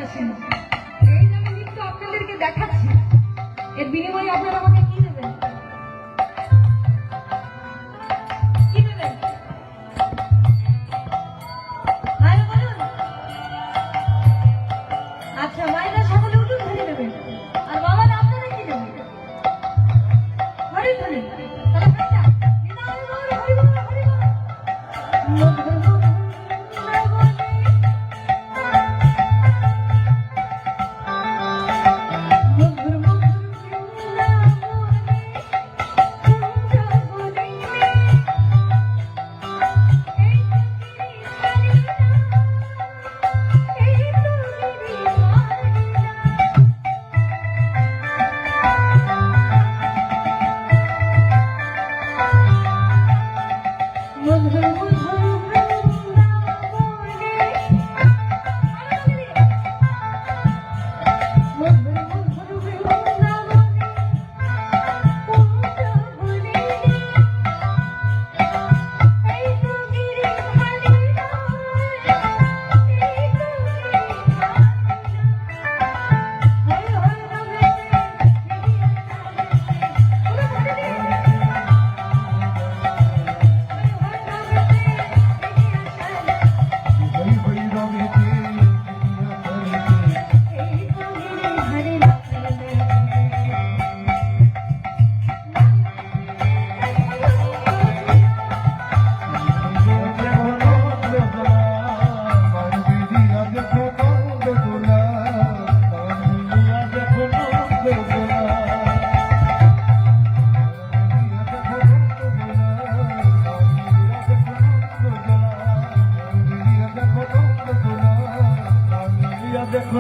আসেনি। এই যে আমি নৃত্য আপনাদেরকে দেখাচ্ছি, এর বিনিময়ে আপনারা আমাকে কি দেবেন? কি দেবেন? ভালো বলুন। আচ্ছা, মায়েরা সকলে উঠুন, ধরে দেবেন। আর বাবারা আপনারা কি দেবেন? হরি ধরে। তাহলে ভাইটা নিতাই গৌর হরি বল, হরি বল। দেখো